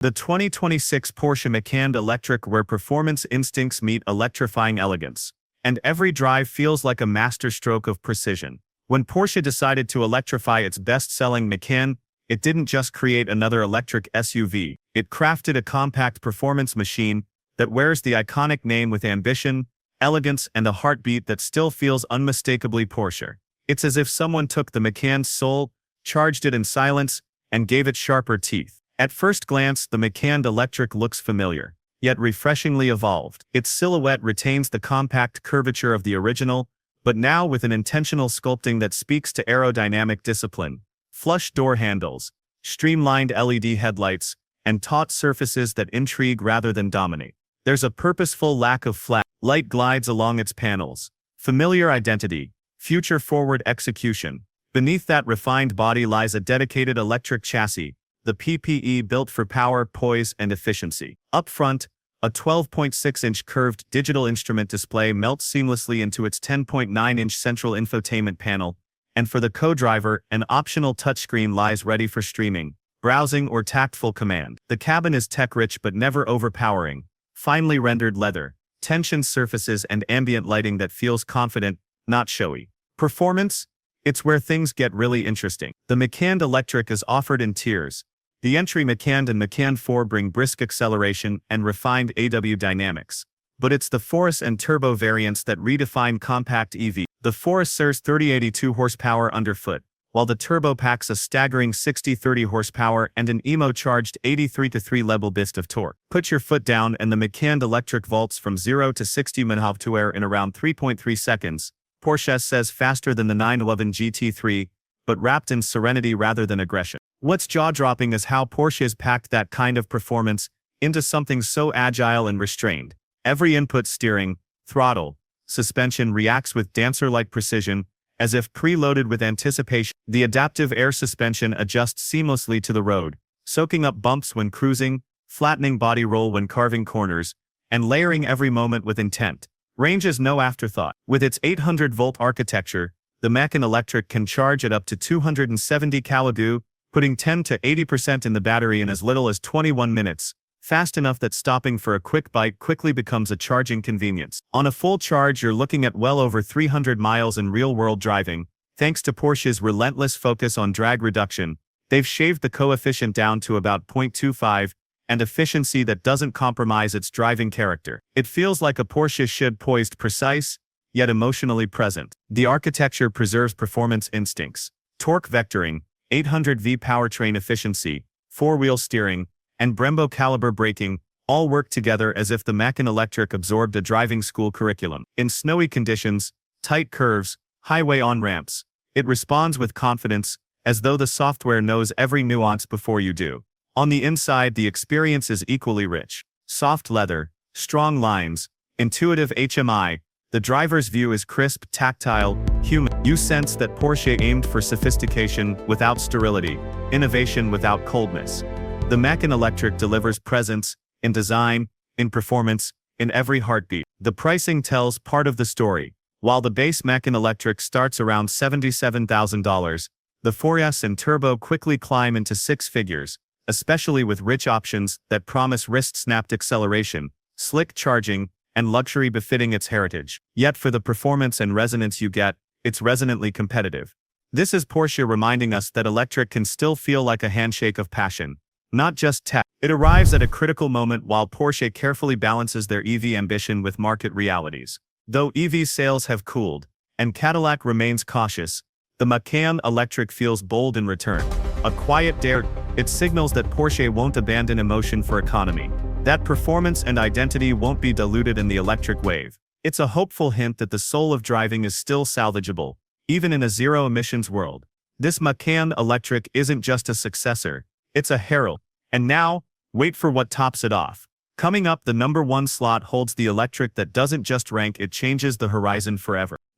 The 2026 Porsche Macan Electric, where performance instincts meet electrifying elegance. And every drive feels like a masterstroke of precision. When Porsche decided to electrify its best-selling Macan, it didn't just create another electric SUV. It crafted a compact performance machine that wears the iconic name with ambition, elegance, and a heartbeat that still feels unmistakably Porsche. It's as if someone took the Macan's soul, charged it in silence, and gave it sharper teeth. At first glance, the Macan Electric looks familiar, yet refreshingly evolved. Its silhouette retains the compact curvature of the original, but now with an intentional sculpting that speaks to aerodynamic discipline. Flush door handles, streamlined LED headlights, and taut surfaces that intrigue rather than dominate. There's a purposeful lack of flat. Light glides along its panels. Familiar identity, future-forward execution. Beneath that refined body lies a dedicated electric chassis, the PPE built for power, poise, and efficiency. Up front, a 12.6-inch curved digital instrument display melts seamlessly into its 10.9-inch central infotainment panel, and for the co-driver, an optional touchscreen lies ready for streaming, browsing, or tactful command. The cabin is tech-rich but never overpowering. Finely rendered leather, tension surfaces, and ambient lighting that feels confident, not showy. Performance? It's where things get really interesting. The Macan Electric is offered in tiers. The entry Macan and Macan 4 bring brisk acceleration and refined AW dynamics. But it's the Force and Turbo variants that redefine compact EV. The Force serves 30-82 horsepower underfoot, while the Turbo packs a staggering 60-30 horsepower and an emo-charged 83-3 level boost of torque. Put your foot down and the Macan Electric vaults from 0 to 60 mph in around 3.3 seconds. Porsche says faster than the 911 GT3, but wrapped in serenity rather than aggression. What's jaw-dropping is how Porsche has packed that kind of performance into something so agile and restrained. Every input, steering, throttle, suspension, reacts with dancer-like precision, as if preloaded with anticipation. The adaptive air suspension adjusts seamlessly to the road, soaking up bumps when cruising, flattening body roll when carving corners, and layering every moment with intent. Range is no afterthought. With its 800-volt architecture, the Macan Electric can charge at up to 270 kWh, putting 10 to 80% in the battery in as little as 21 minutes, fast enough that stopping for a quick bite quickly becomes a charging convenience. On a full charge, you're looking at well over 300 miles in real-world driving. Thanks to Porsche's relentless focus on drag reduction, they've shaved the coefficient down to about 0.25, and efficiency that doesn't compromise its driving character. It feels like a Porsche should, poised, precise, yet emotionally present. The architecture preserves performance instincts. Torque vectoring, 800V powertrain efficiency, four-wheel steering, and Brembo caliber braking all work together as if the Macan Electric absorbed a driving school curriculum. In snowy conditions, tight curves, highway on-ramps, it responds with confidence, as though the software knows every nuance before you do. On the inside, the experience is equally rich. Soft leather, strong lines, intuitive HMI. The driver's view is crisp, tactile, human. You sense that Porsche aimed for sophistication without sterility, innovation without coldness. The Macan Electric delivers presence, in design, in performance, in every heartbeat. The pricing tells part of the story. While the base Macan Electric starts around $77,000, the 4S and Turbo quickly climb into six figures, especially with rich options that promise wrist-snapped acceleration, slick charging, and luxury befitting its heritage. Yet for the performance and resonance you get, it's resonantly competitive. This is Porsche reminding us that electric can still feel like a handshake of passion, not just tech. It arrives at a critical moment while Porsche carefully balances their EV ambition with market realities. Though EV sales have cooled, and Cadillac remains cautious, the Macan Electric feels bold in return. A quiet dare, it signals that Porsche won't abandon emotion for economy. That performance and identity won't be diluted in the electric wave. It's a hopeful hint that the soul of driving is still salvageable, even in a zero-emissions world. This Macan Electric isn't just a successor, it's a herald. And now, wait for what tops it off. Coming up, the #1 slot holds the electric that doesn't just rank, it changes the horizon forever.